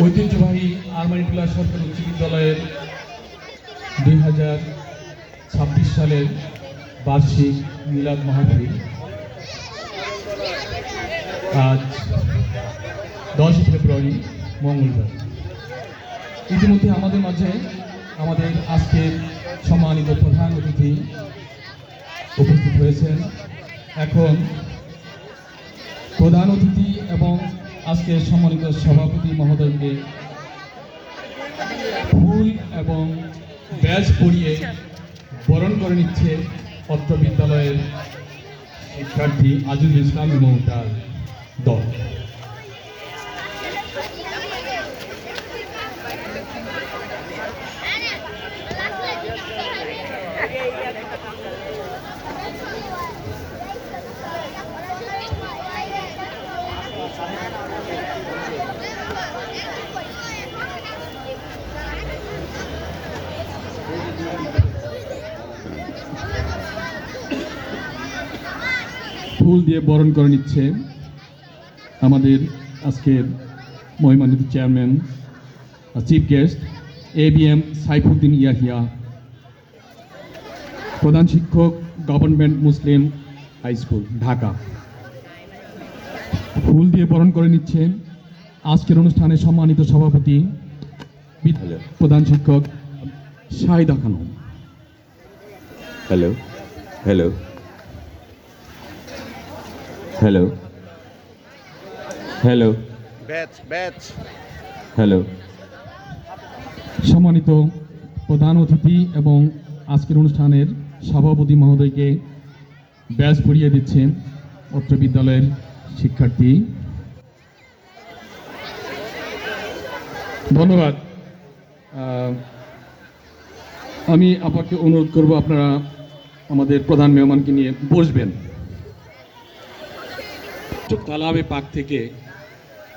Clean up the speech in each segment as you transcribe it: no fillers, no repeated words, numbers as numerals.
ঐতিহ্যবাহী আরমানিটোলা সরকারি উচ্চ বিদ্যালয়ের 2026 সালের বার্ষিক মিলাদ মাহফিল আজ 10 ফেব্রুয়ারি মঙ্গলবার। ইতিমধ্যে আমাদের মাঝে আমাদের আজকের সম্মানিত প্রধান অতিথি উপস্থিত হয়েছেন। এখন প্রধান অতিথি এবং আজকের সম্মানিত সভাপতি মহোদয়কে ফুল এবং ব্যাজ পরিয়ে বরণ করে নিচ্ছে অত্র বিদ্যালয়ের শিক্ষার্থী আজিজুল ইসলাম এবং তার দল। ফুল দিয়ে বরণ করে নিচ্ছে আমাদের আজকের মহিমান্বিত chairman chief guest ABM Saifuddin Yahya, প্রধান শিক্ষক government Muslim high school Dhaka. ফুল দিয়ে বরণ করে নিচ্ছেন আজকের অনুষ্ঠানের সম্মানিত সভাপতি প্রধান শিক্ষক Shahida Khanam. Hello hello hello hello hello. সম্মানিত প্রধান অতিথি এবং আজকের অনুষ্ঠানের সভাপতি মহোদয়কে ব্যাজ পরিয়ে দিচ্ছে অত্র বিদ্যালয়ের শিক্ষার্থী। ধন্যবাদ। আমি আপনাকে অনুরোধ করব আপনারা আমাদের প্রধান মেহমানকে নিয়ে বসবেন। কালামে পাক থেকে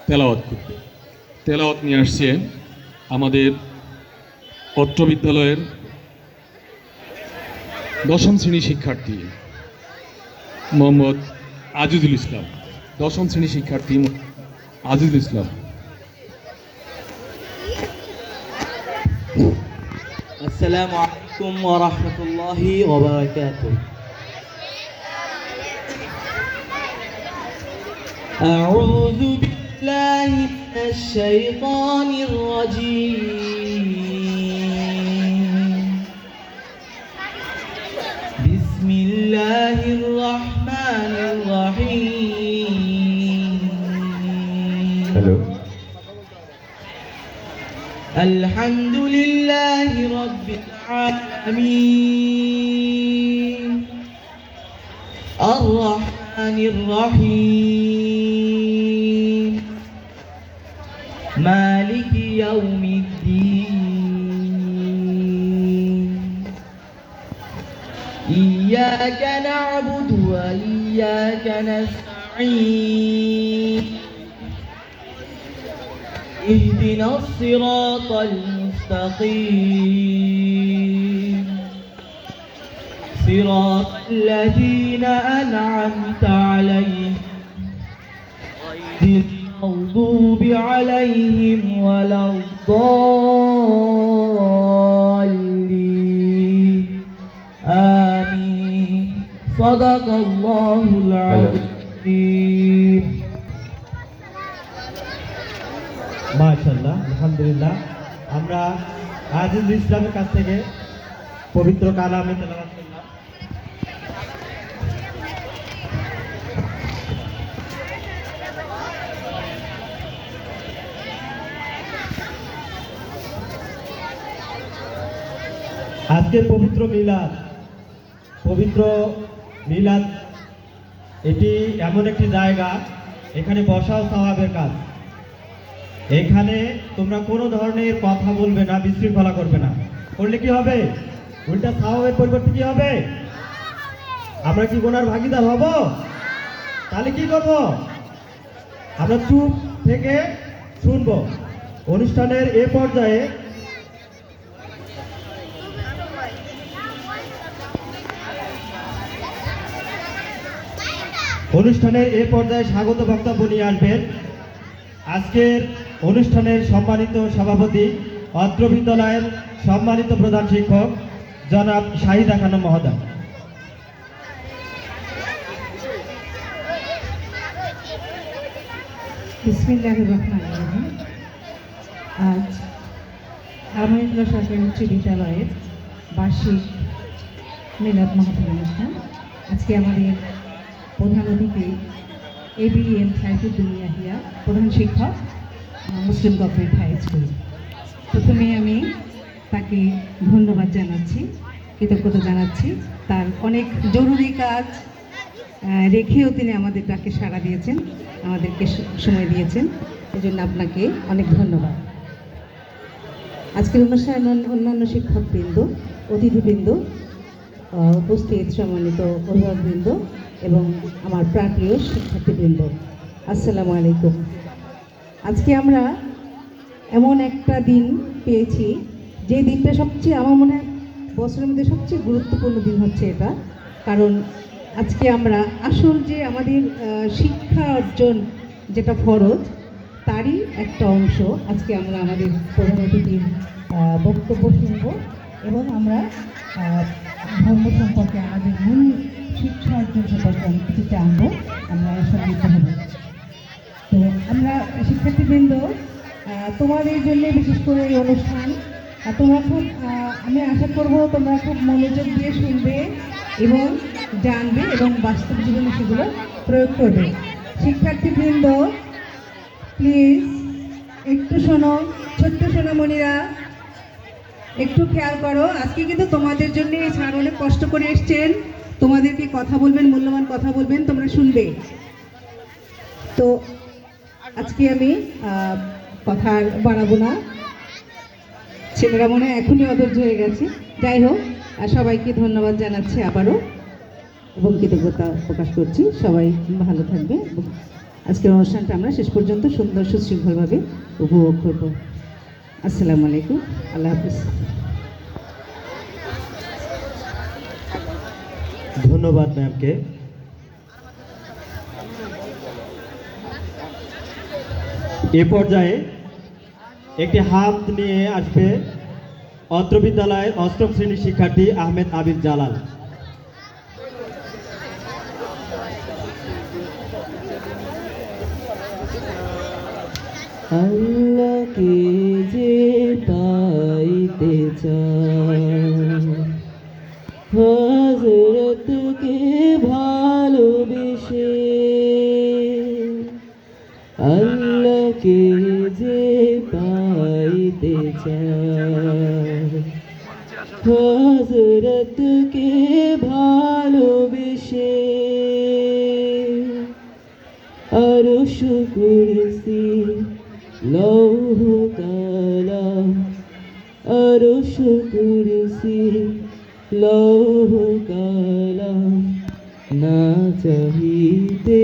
তেলাওয়াত করতে তেলাওয়াত নিয়ে আসছে আমাদের অত্র বিদ্যালয়ের 10ম শ্রেণীর শিক্ষার্থী মোহাম্মদ আজিজুল ইসলাম। 10ম শ্রেণীর শিক্ষার্থী আজিজুল ইসলাম। আসসালামু আলাইকুম ওয়া রাহমাতুল্লাহি ওয়া বারাকাতুহু। আউযু বিল্লাহি মিনাশ শাইতানির রাজীম। বিসমিল্লাহির রাহমানির রাহিম। হ্যালো। আলহামদুলিল্লাহি রাব্বিল আলামিন আর রাহমানির রাহিম মালিকি ইয়াউমিদ্দিন ইয়্যাকা না'বুদু ওয়া ইয়্যাকা নাস্তাঈন اهدنا الصراط المستقيم صراط الذين أنعمت عليهم غير المغضوب عليهم ولا الضالين آمين صدق الله العظيم। মাশাআল্লাহ, আলহামদুলিল্লাহ। আমরা আজিজুল ইসলামের কাছ থেকে পবিত্র কালামে তেলাওয়াত করলাম। আজকে পবিত্র মিলাদ এটি এমন একটি জায়গা, এখানে বসাও সওয়াবের কাজ। এখানে তোমরা কোনো ধরনের কথা বলবে না, বিশৃঙ্খলা করবে না। করলে কি হবে? উল্টা সওয়াবের পরিবর্তে কি হবে? আমরা কি গুনার ভাগীদার হব? তাহলে কি করব? আমরা চুপ থেকে শুনব। অনুষ্ঠানের এ পর্যায়ে স্বাগত বক্তব্য নিয়ে আসবেন আজকের অনুষ্ঠানের সম্মানিত সভাপতি অত্র বিদ্যালয়ের সম্মানিত প্রধান শিক্ষক জনাব শাহিদা খানম মহোদয়। বিসমিল্লাহির রহমানির রহিম। আজ রামহেন্দ্র সরকারি উচ্চ বিদ্যালয়ের বার্ষিক মিলাদ মাহফিল অনুষ্ঠান। আজকে আমাদের প্রধান অতিথি ABM সাইফুদ্দিন ইয়াহিয়া, প্রধান শিক্ষক, মুসলিম গভর্নমেন্ট হাই স্কুল। প্রথমে আমি তাকে ধন্যবাদ জানাচ্ছি, কৃতজ্ঞতা জানাচ্ছি। তার অনেক জরুরি কাজ রেখেও তিনি আমাদের ডাকে সাড়া দিয়েছেন, আমাদেরকে সময় দিয়েছেন, এজন্য আপনাকে অনেক ধন্যবাদ। আজকের অনুষ্ঠানে অন্যান্য শিক্ষকবৃন্দ, অতিথিবৃন্দ, উপস্থিত সম্মানিত অভিভাবকবৃন্দ এবং আমার প্রাণপ্রিয় শিক্ষার্থীবৃন্দ, আসসালামু আলাইকুম। আজকে আমরা এমন একটা দিন পেয়েছি, যে দিনটা সবচেয়ে, আমার মনে হয় বছরের মধ্যে সবচেয়ে গুরুত্বপূর্ণ দিন হচ্ছে এটা। কারণ আজকে আমরা আসল যে আমাদের শিক্ষা অর্জন যেটা ফরজ, তারই একটা অংশ আজকে আমরা আমাদের প্রধান অতিথির বক্তব্য শুনব এবং আমরা ধর্ম সম্পর্কে, আমাদের মূল শিক্ষা অর্জন সম্পর্কে অনেক কিছু জানবো, আমরা সম্মিলিত হব। তো আমরা শিক্ষার্থীবৃন্দ, তোমাদের জন্য বিশেষ করে এই অনুষ্ঠান, তোমরা খুব, আমি আশা করব তোমরা খুব মনোযোগ দিয়ে শুনবে এবং জানবে এবং বাস্তব জীবনে সেগুলো প্রয়োগ করবে। শিক্ষার্থীবৃন্দ প্লিজ একটু শোনো, ছোট্ট সোনামণিরা একটু খেয়াল করো। আজকে কিন্তু তোমাদের জন্য এই স্যার অনেক কষ্ট করে এসছেন, তোমাদেরকে কথা বলবেন, মূল্যবান কথা বলবেন, তোমরা শুনবে। তো আজকে আমি কথা আর বাড়াবো না, ছেলেরা মনে হয় এখনই অধৈর্য হয়ে গেছে। যাই হোক, সবাইকে ধন্যবাদ জানাচ্ছি আবারও এবং কৃতজ্ঞতা প্রকাশ করছি। সবাই ভালো থাকবে। আজকের অনুষ্ঠানটা আমরা শেষ পর্যন্ত সুন্দর সুশৃঙ্খলভাবে উপভোগ করব। আসসালামু আলাইকুম, আল্লাহ হাফিজ। ধন্যবাদ ম্যামকে। এ পর্যায়ে একটি হাত নিয়ে আসবে অত্র বিদ্যালয়ের অষ্টম শ্রেণীর শিক্ষার্থী আহমেদ আবিদ জালাল। আল্লাহকে যে পাইতে চায়, হযরতকে ভালোবেসে, আল্লাহকে যে পাইতে চায়, হযরতকে ভালোবেসে, আরশ কুরসি লৌহ কালাম, আরশ কুরসি লৌহ কালাম, না চাহিতে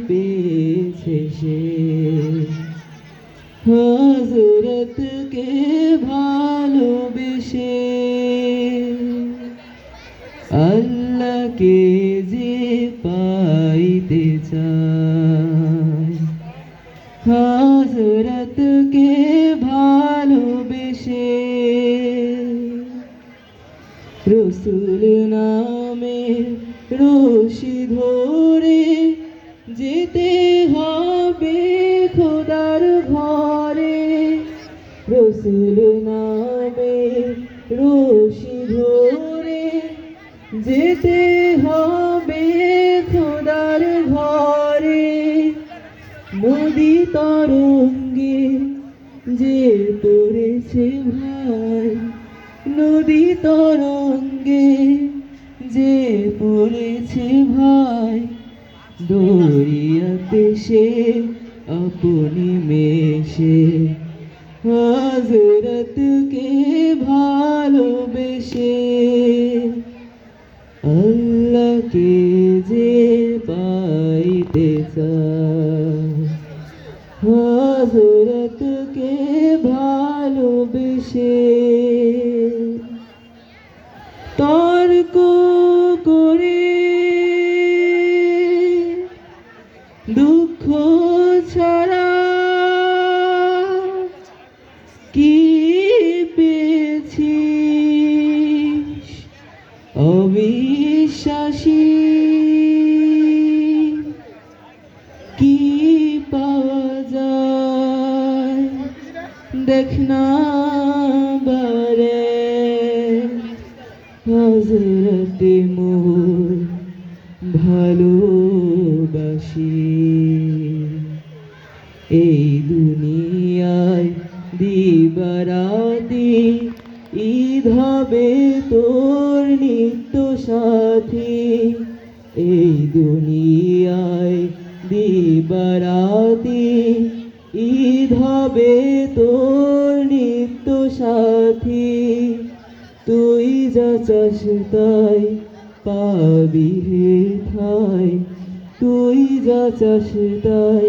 পেয়েছে সে, হযরতকে ভালোবেসে, আল্লাহকে যে পাইতে চায়, হযরতকে ভালোবেসে, রসুল নামের রশি ধরে যেতে হবে খোদার ঘরে, রসুল নামের রশি ধরে যেতে হবে খোদার ঘরে, নদী তরঙ্গে যে পড়েছে ভাই, নদী তরঙ্গে যে পড়েছে ভাই, দরিয়াতে সে আপনি মেশে, হযরতকে ভালোবেসে, আল্লাহকে যে পাইতে চায়, হযরতকে ভালোবেসে, তর্ক করে দুঃখ ছাড়া দেখনা বারে হযরতে মোর ভালোবাসি এই দুনিয়ায় দিবারাতি ঈদ হবে তোর নিত্য সাথী এই দুনিয়ায় দিবারাতি ঈদ হবে তোর নিত্য সাথী তুই যা চাস তাই পাবি হে ঠাই তুই যা চাস তাই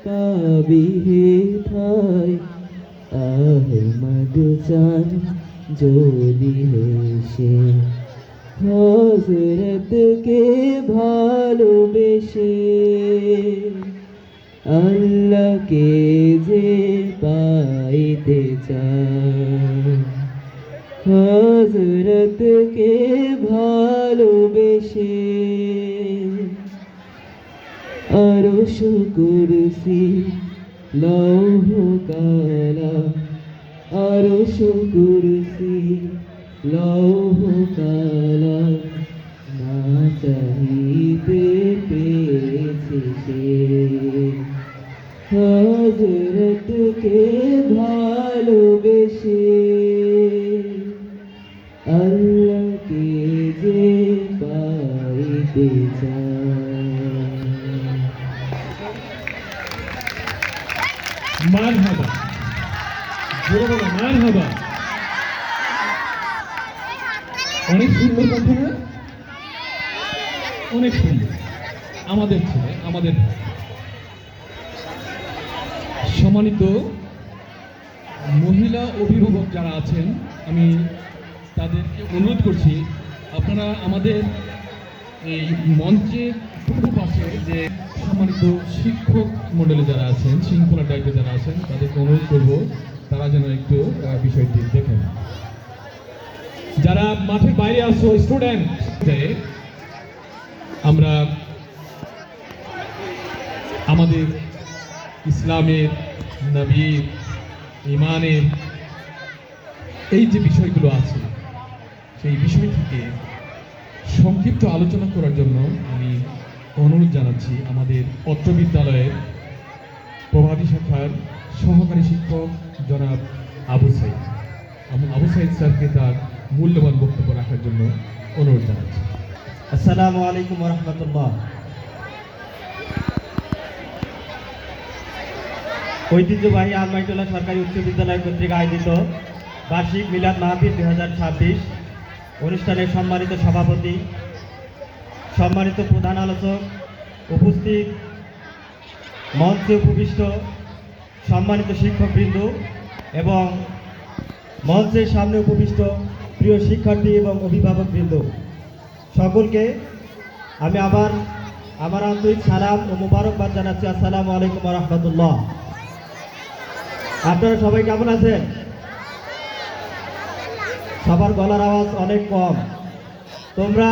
পাবি হে ঠাই আহমদ চান যদি হেসে হযরতকে ভালোবেসে আল্লাহকে যে পাইতে চায় হযরতকে ভালোবেসে আরশ কুরসি লৌহ কালাম আরশ কুরসি লৌহ কালাম না চাহিতে পেয়েছে সে হযরতকে ভালোবেসে আল্লাহকে যে পাইতে চায় মারহাবা, জোরে বলো মারহাবা। অনেক সুন্দর কথা না? অনেক সুন্দর। আমাদের ছেলে, আমাদের সম্মানিত মহিলা অভিভাবক যারা আছেন, আমি তাদেরকে অনুরোধ করছি আপনারা আমাদের এই মঞ্চের পূর্ব পাশে যে সম্মানিত শিক্ষক মণ্ডলী যারা আছেন, শৃঙ্খলা দায়িত্বে যারা আছেন, তাদেরকে অনুরোধ করব তারা যেন একটু বিষয়টি দেখেন। যারা মাঠের বাইরে আসো স্টুডেন্ট, আমরা আমাদের ইসলামের, নবীর, ইমানের এই যে বিষয়গুলো আছে সেই বিষয় থেকে সংক্ষিপ্ত আলোচনা করার জন্য আমি অনুরোধ জানাচ্ছি আমাদের অত্র বিদ্যালয়ের প্রভাতী শাখার সহকারী শিক্ষক জনাব আবু সাইদ। আবু সাইদ স্যারকে তার মূল্যবান বক্তব্য রাখার জন্য অনুরোধ জানাচ্ছি। আসসালামু আলাইকুম ওয়া রাহমাতুল্লাহ। ঐতিহ্যবাহী আলমাইটোলা সরকারি উচ্চ বিদ্যালয় কর্তৃক আয়োজিত বার্ষিক মিলাদ মাহফিল 2026 অনুষ্ঠানের সম্মানিত সভাপতি, সম্মানিত প্রধান আলোচক, উপস্থিত মঞ্চে উপবিষ্ট সম্মানিত শিক্ষকবৃন্দ এবং মঞ্চের সামনে উপবিষ্ট প্রিয় শিক্ষার্থী এবং অভিভাবকবৃন্দ, সকলকে আমি আবার আমার আন্তরিক সালাম ও মোবারকবাদ জানাচ্ছি। আসসালামু আলাইকুম ওয়া রাহমাতুল্লাহ। আপনারা সবাই কেমন আছেন? সবার গলার আওয়াজ অনেক কম। তোমরা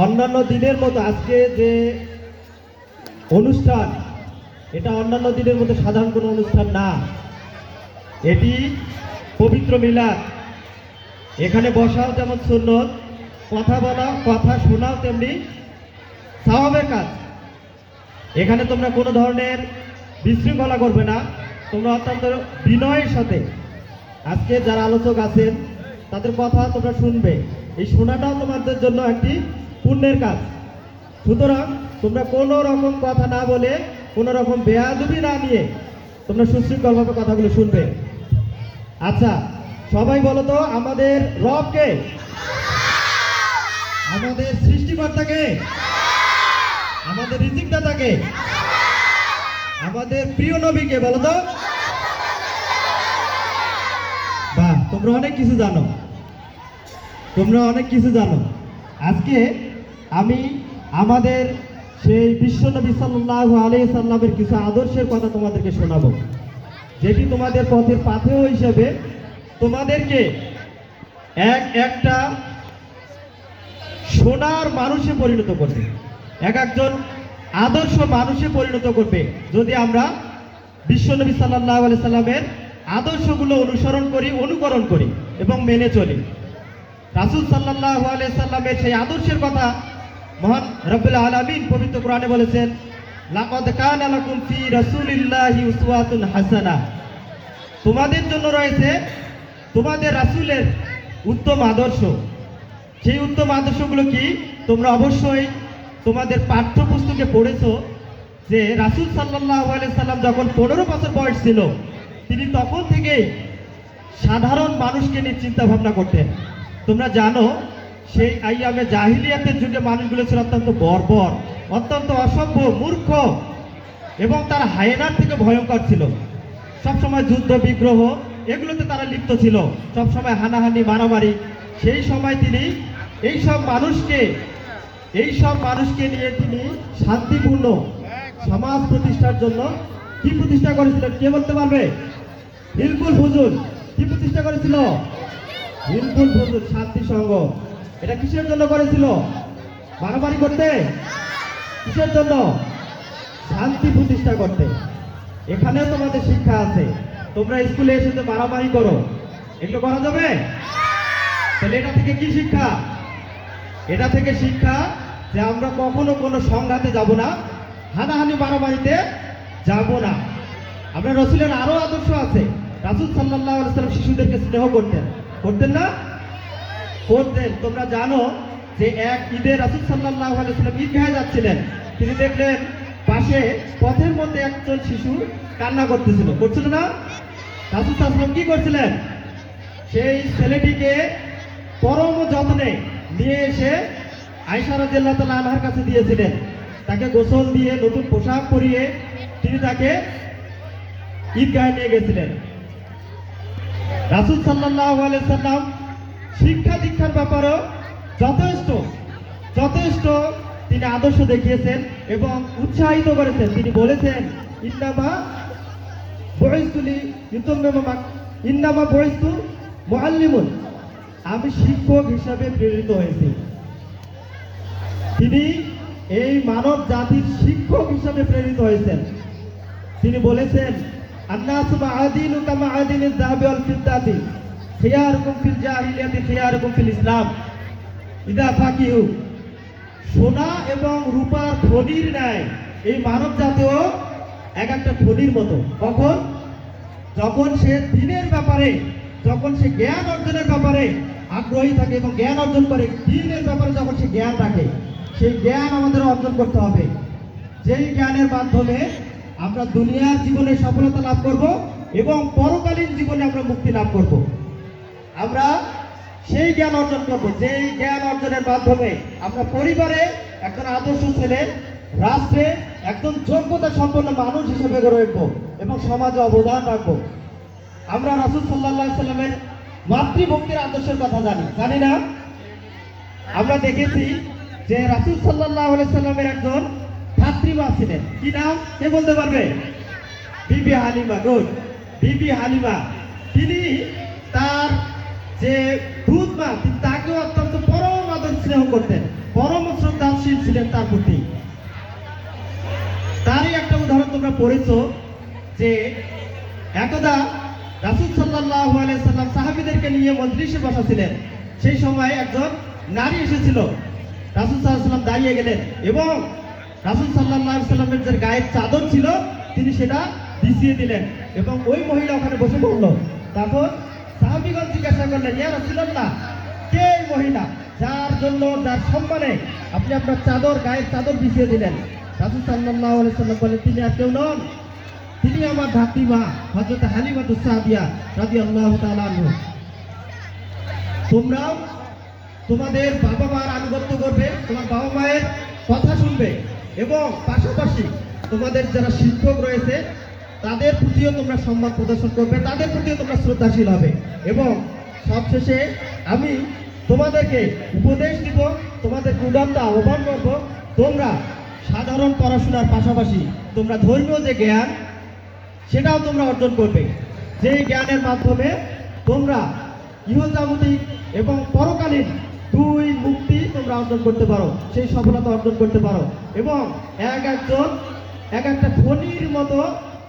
অন্যান্য দিনের মতো আজকে যে অনুষ্ঠান, এটা অন্যান্য দিনের মতো সাধারণ কোনো অনুষ্ঠান না, এটি পবিত্র মিলাদ। এখানে বসাও যেমন সুন্নত, কথা বলা, কথা শোনাও তেমনি সওয়াবের কাজ। এখানে তোমরা কোনো ধরনের বিশৃঙ্খলা করবে না, তোমরা অত্যন্ত বিনয়ের সাথে আজকে যারা আলোচক আছেন তাদের কথা তোমরা শুনবে। এই শোনাটাও তোমাদের জন্য একটি পুণ্যের কাজ। সুতরাং তোমরা কোনো রকম কথা না বলে, কোনো রকম বেয়াদবি না নিয়ে তোমরা সুশৃঙ্খলভাবে কথাগুলো শুনবে। আচ্ছা, সবাই বলো তো, আমাদের রবকে, আমাদের সৃষ্টিকর্তাকে, আমাদের রিজিকদাতাকে, আমাদের প্রিয় নবীকে বলো তো। বাহ, তোমরা অনেক কিছু জানো, তোমরা অনেক কিছু জানো। আজকে আমি আমাদের সেই বিশ্বনবী সাল্লাল্লাহু আলাইহি সাল্লামের কিছু আদর্শের কথা তোমাদেরকে শোনাবো, যেটি তোমাদের পথের পাথেয় হিসেবে তোমাদেরকে একটা সোনার মানুষে পরিণত করবে, একজন আদর্শ মানুষে পরিণত করবে, যদি আমরা বিশ্বনবী সাল্লাল্লাহু আলাইহি সাল্লামের আদর্শগুলো অনুসরণ করি, অনুকরণ করি এবং মেনে চলি। রাসূল সাল্লাল্লাহু আলাইহি সাল্লামের সেই আদর্শের কথা মহান রব্বুল আলামিন পবিত্র কোরআনে বলেছেন, লাকাদ কানা লাকুম ফি রাসূলিল্লাহি উসওয়াতুন হাসানা। তোমাদের জন্য রয়েছে তোমাদের রাসূলের উত্তম আদর্শ। সেই উত্তম আদর্শগুলো কি? তোমরা অবশ্যই তোমাদের পাঠ্যপুস্তকে পড়েছো যে রাসূল সাল্লাল্লাহু আলাইহি সাল্লাম যখন 15 বছর বয়স ছিল, তিনি তখন থেকেই সাধারণ মানুষকে নিয়ে চিন্তা ভাবনা করতেন। তোমরা জানো সেই আইয়ামে জাহিলিয়াতের যুগে মানুষগুলো ছিল অত্যন্ত বর্বর, অত্যন্ত অসভ্য, মূর্খ এবং তারা হায়েনার থেকে ভয়ঙ্কর ছিল। সবসময় যুদ্ধ বিগ্রহ এগুলোতে তারা লিপ্ত ছিল, সবসময় হানাহানি মারামারি। সেই সময় তিনি এই সব মানুষকে নিয়ে তিনি শান্তিপূর্ণ সমাজ প্রতিষ্ঠার জন্য কি প্রতিষ্ঠা করেছিলেন? কে বলতে পারবে? হিলকুল ফুজুল। কি প্রতিষ্ঠা করেছিল? হিলকুল ফুজুল শান্তি সংঘ। এটা কিসের জন্য করেছিল? মারামারি করতে? কিসের জন্য? শান্তি প্রতিষ্ঠা করতে। এখানেও তোমাদের শিক্ষা আছে। তোমরা স্কুলে এসে যে মারামারি করো, এগুলো করা যাবে? তাহলে এটা থেকে কি শিক্ষা? এটা থেকে শিক্ষা যে আমরা কখনো কোনো সংঘাতে যাব না, হানাহানি মারামারিতে যাব না। আমরা রাসূলের আরো আদর্শ আছে। রাসূল সাল্লাল্লাহু আলাইহি ওয়াসাল্লাম শিশুদেরকে স্নেহ করতেন, করতেন না? করতেন। তোমরা জানো যে এক ঈদে রাসূল সাল্লাল্লাহু আলাইহি ওয়াসাল্লাম ঈদগাহে যাচ্ছিলেন, তিনি দেখলেন পাশে পথের মধ্যে একজন শিশু কান্না করতেছিল, করছিল না? রাসূল সাল্লাল্লাহু আলাইহি ওয়াসাল্লাম কি করছিলেন? সেই ছেলেটিকে পরম যত্নে নিয়ে এসে আয়েশা রাদিয়াল্লাহু তাআলা আনহার কাছে দিয়েছিলেন। তাকে গোসল দিয়ে নতুন পোশাক পরিয়ে তিনি তাকে ঈদগাহে নিয়ে গেছিলেন। রাসূল সাল্লাল্লাহু আলাইহি সাল্লাম শিক্ষা দীক্ষার ব্যাপারেও যথেষ্ট তিনি আদর্শ দেখিয়েছেন এবং উৎসাহিত করেছেন। তিনি বলেছেন, ইন্নামা বুইস্তু মুআল্লিমুন, আমি শিক্ষক হিসাবে প্রেরিত হয়েছি। তিনি এই মানব জাতির শিক্ষক হিসাবে প্রেরিত হয়েছেন। তিনি বলেছেন, আন্নাসু মাআদিনু কামাআদিনিজ যাহাবি ওয়াল ফিদ্দাতি, খিয়ারুকুম ফিল জাহিলিয়াতি খিয়ারুকুম ফিল ইসলাম ইদা ফাকিহু। সোনা এবং রূপার খনির ন্যায় এই মানব জাতিও এক একটা খনির মতো। কখন? যখন সে দ্বীনের ব্যাপারে, যখন সে জ্ঞান অর্জনের ব্যাপারে আগ্রহী থাকে এবং জ্ঞান অর্জন করে, দ্বীনের ব্যাপারে যখন সে জ্ঞান রাখে, সেই জ্ঞান আমাদের অর্জন করতে হবে। যেই জ্ঞানের মাধ্যমে আমরা দুনিয়ার জীবনে সফলতা লাভ করব এবং পরকালীন জীবনে আমরা মুক্তি লাভ করব। আমরা সেই জ্ঞান অর্জন করব যেই জ্ঞান অর্জনের মাধ্যমে আমরা পরিবারে একজন আদর্শ ছেলে, রাষ্ট্রে একজন যোগ্যতা সম্পন্ন মানুষ হিসেবে গড়ে উঠবো এবং সমাজে অবদান রাখবো। আমরা রাসূল সাল্লাল্লাহু আলাইহি সাল্লামের মাতৃভক্তির আদর্শের কথা জানি না? আমরা দেখেছি যে রাসূল সাল্লাল্লাহু আলাইহি সাল্লামের একজন ছাত্রীমা ছিলেন। কি নাম? কে বলতে পারবে? বিবি হালিমা। গুড। বিবি হালিমা। তিনি তার যে দুধ মা, তাকেও অত্যন্ত পরম আদর স্নেহ করতেন, পরম শ্রদ্ধাশীল ছিলেন তার প্রতি। তারই একটা উদাহরণ তোমরা পড়েছো যে একদা রাসূল সাল্লাল্লাহু আলাইহি সাল্লাম সাহাবীদেরকে নিয়ে মজলিসে বসেছিলেন। সেই সময় একজন নারী এসেছিল। রাসূল সাল্লাল্লাহু আলাইহি সাল্লাম দাঁড়িয়ে গেলেন এবং রাসূল সাল্লাল্লাহু আলাইহি সাল্লামের যে গায়ের চাদর ছিল তিনি সেটা বিছিয়ে দিলেন এবং ওই মহিলা ওখানে বসে পড়ল। তারপর সাহাবীগণ জিজ্ঞাসা করলেন, ইয়া রাসূলুল্লাহ, কে এই মহিলা যার জন্য, যার সম্মানে আপনি আপনার চাদর, গায়ের চাদর বিছিয়ে দিলেন? রাসূল সাল্লাল্লাহু আলাইহি সাল্লাম বলেন, তিনি আর কেউ নন, তিনি আমার ধাত্রীমা হযরত হালিমাতুস সাদিয়া রাদিয়াল্লাহু তাআলা আনহা। তোমরাও তোমাদের বাবা মার আনুগত্য করবে, তোমার বাবা মায়ের কথা শুনবে এবং পাশাপাশি তোমাদের যারা শিক্ষক রয়েছে তাদের প্রতিও তোমরা সম্মান প্রদর্শন করবে, তাদের প্রতিও তোমরা শ্রদ্ধাশীল হবে। এবং সবশেষে আমি তোমাদেরকে উপদেশ দিব, তোমাদের উদাত্ত আহ্বান করব, তোমরা সাধারণ পড়াশোনার পাশাপাশি তোমরা ধর্মীয় যে জ্ঞান সেটাও তোমরা অর্জন করবে। যেই জ্ঞানের মাধ্যমে তোমরা ইহজাগতিক এবং পরকালীন দুই মুক্তি তোমরা অর্জন করতে পারো, সেই সফলতা অর্জন করতে পারো এবং এক একটা খনির মতো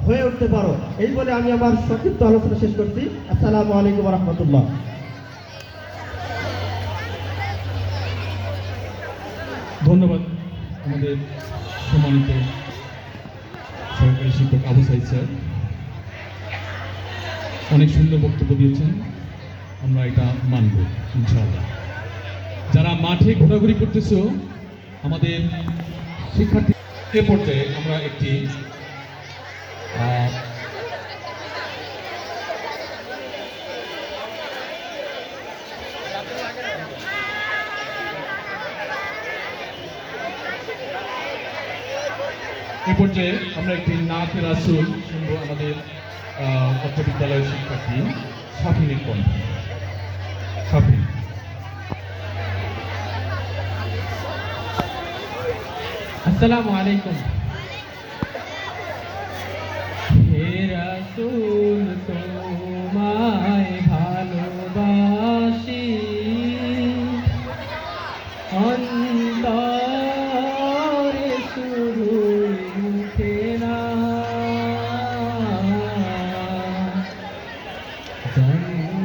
হয়ে উঠতে পারো। এই বলে আমি আমার সংক্ষিপ্ত আলোচনা শেষ করছি। আসসালামু আলাইকুম রহমতুল্লাহ। ধন্যবাদ আমাদের সম্মানিত সহকারী শিক্ষক আবু সাইদ স্যার, অনেক সুন্দর বক্তব্য দিয়েছেন, আমরা এটা মানব ইনশাআল্লাহ। যারা মাঠে ঘোরাঘুরি করতেছো আমাদের শিক্ষার্থী, এ পর্যায়ে আমরা একটি এ পর্যায়ে আমরা একটি নাচ রাসুল শুনবো আমাদের উচ্চ বিদ্যালয়ের শিক্ষার্থী সাফিনের কণ্ঠে। সাফিন। আসসালামু আলাইকুম। হে রাসূল তোমায় ভালোবাসি, অন্তরে শুধু মুখে না,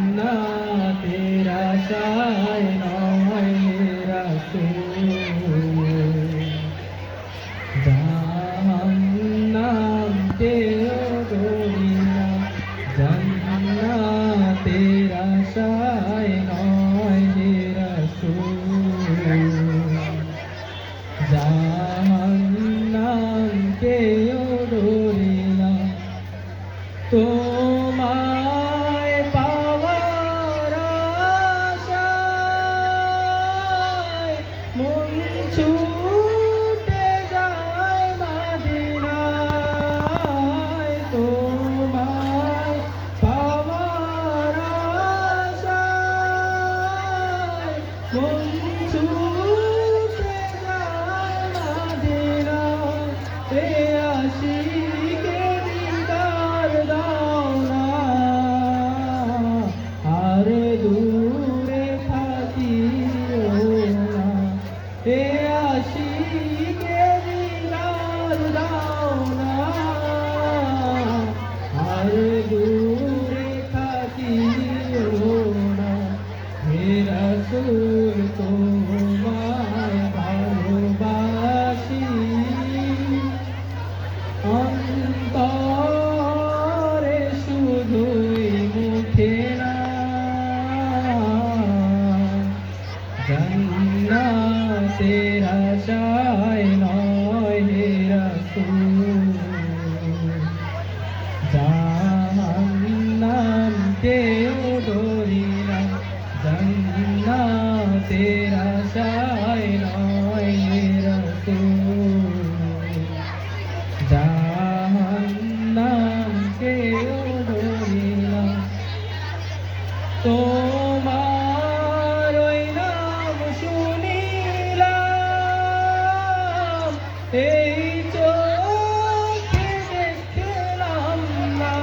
জান্নাতের আশায় নয় হে রাসূল, জাহান্নাম কেও ডরি না, জান্নাতের আশায় নয় হে রাসূল, জাহান্নাম কেও ডরি না, তোমায় পাওয়ার আশায় মন ছুটে যায় মদিনায়, তোমায় পাওয়ার আশায় মন ছুটে যায় মদিনায়, এ আশিকে দিদার দাও না, আর দূরে থাকিও না, এ আশিকে দিদার দাও না, আর দূরে থাকিও না, হে রাসূল তোমায় ভালোবাসি, অন্তরে শুধুই মুখে না, জান্নাতের আশায় নয় হে রাসূল, জাহান্নাম কেও ডরি না, জান্নাতের আশায় নয় হে রাসূল, জাহান্নাম কেও ডরি না, তোমার ওই নাম শুনিলাম, এই চোখে দেখলাম না,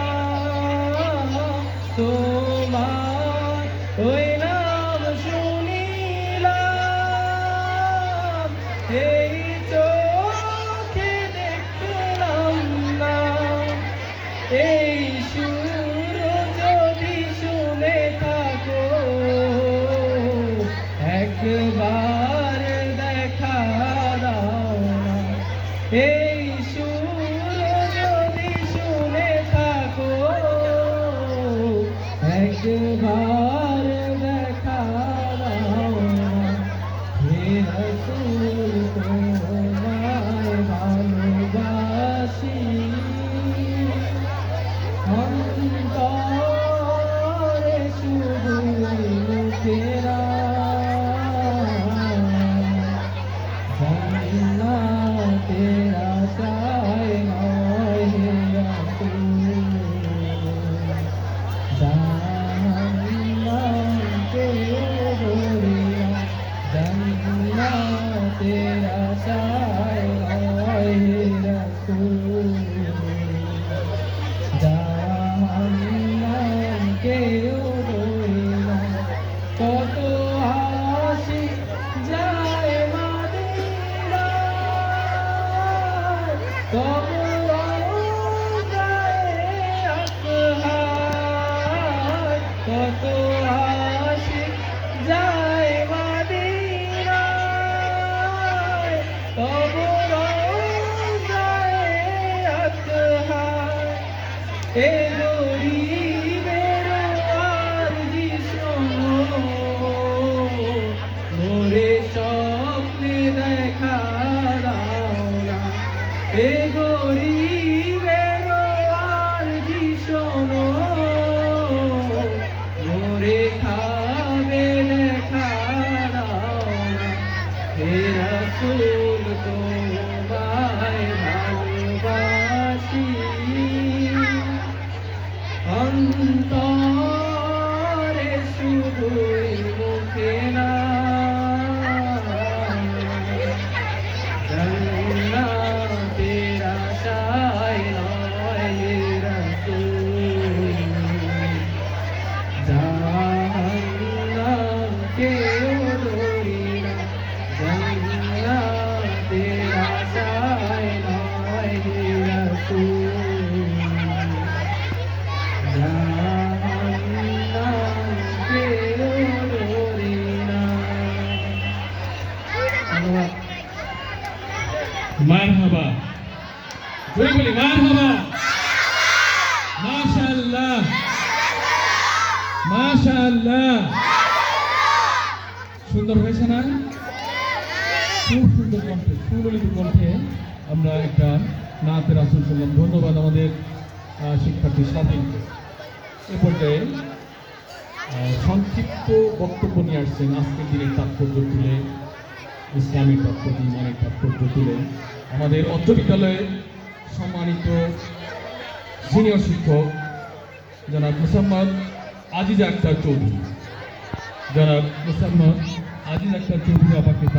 তোমার ওই নাম শুনিলাম, এই চোখে দেখলাম না, এই সুর যদি শুনে থাকো একবার দেখা দাও না, এই সুর যদি শুনে থাকো একবার দেখা দাও না, হে রাসূল তোমায় ভালোবাসি, অন্তরে শুধুই মুখে না, জান্নাতের আশায় নয় হে রাসূল, জাহান্নাম এ গরিবের আরজি শোনো, মোরে স্বপ্নে দেখা দাও না। এ গরিবের আরজি শোনো, মোরে খাবে দেখা দাও না। হে রাসূল তোমায় ভালোবাসি, অন্তরে শুধুই মুখে না। জান্নাতের আশায় নয় হে রাসূল, জাহান্নাম কেউ ধরি না। জান্নাতের আশায় নয় হে রাসূল, জাহান্নাম কেউ ধরি না। ধন্যবাদ। মারহাবা, জোরে বলি মারহাবা, মাশাআল্লাহ, মাশাআল্লাহ। সুন্দর হয়েছে না? খুব সুন্দর কণ্ঠে, সুললিত কণ্ঠে আমরা একটা নাতে রাসূল শুনলাম। ধন্যবাদ আমাদের শিক্ষার্থী স্বাধীনকে। এ পর্যায়ে সংক্ষিপ্ত বক্তব্য নিয়ে আসছেন আজকের দিনের তাৎপর্য তুলে, ইসলামের তাৎপর্য, ইমানের তাৎপর্য তুলে আমাদের অত্র বিদ্যালয়ের সম্মানিত সিনিয়র শিক্ষক জনাব মুসাম্মদ আজিজ আক্তার চৌধুরী। জনাব মুসাম্মদ আজিজ আক্তার চৌধুরী আপাকে